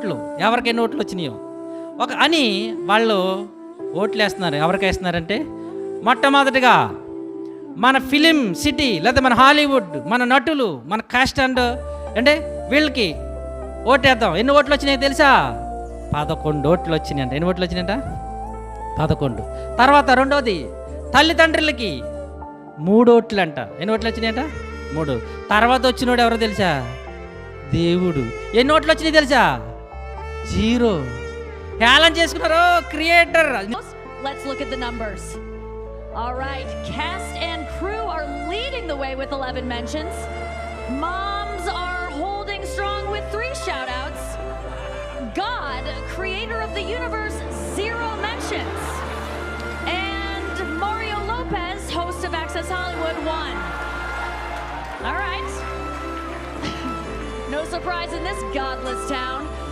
ఓట్లు, ఎవరికి ఎన్ని ఓట్లు వచ్చినాయో అని వాళ్ళు ఓట్లు వేస్తున్నారు. ఎవరికి వేస్తున్నారంటే మొట్టమొదటిగా మన ఫిలిం సిటీ లేదా మన హాలీవుడ్, మన నటులు, మన కాస్ట్ అంటే వీళ్ళకి ఓటేద్దాం. ఎన్ని ఓట్లు వచ్చినాయో తెలుసా? 11 ఓట్లు వచ్చినాయంట. ఎన్ని ఓట్లు వచ్చినాయంట? 11. తర్వాత రెండోది తల్లిదండ్రులకి 3 ఓట్లు అంట. ఎన్ని ఓట్లు వచ్చినాయంట? 3. తర్వాత వచ్చినోడు ఎవరో తెలుసా? దేవుడు. ఎన్ని ఓట్లు వచ్చినాయి తెలుసా? 0. హేళన చేసుకున్నారు creator. Let's look at the numbers. All right, cast and crew are leading the way with 11 mentions. Moms are holding strong with 3 shout-outs. God, creator of the universe, 0 mentions. And Mario Lopez, host of Access Hollywood, 1. All right. No surprise in this godless town.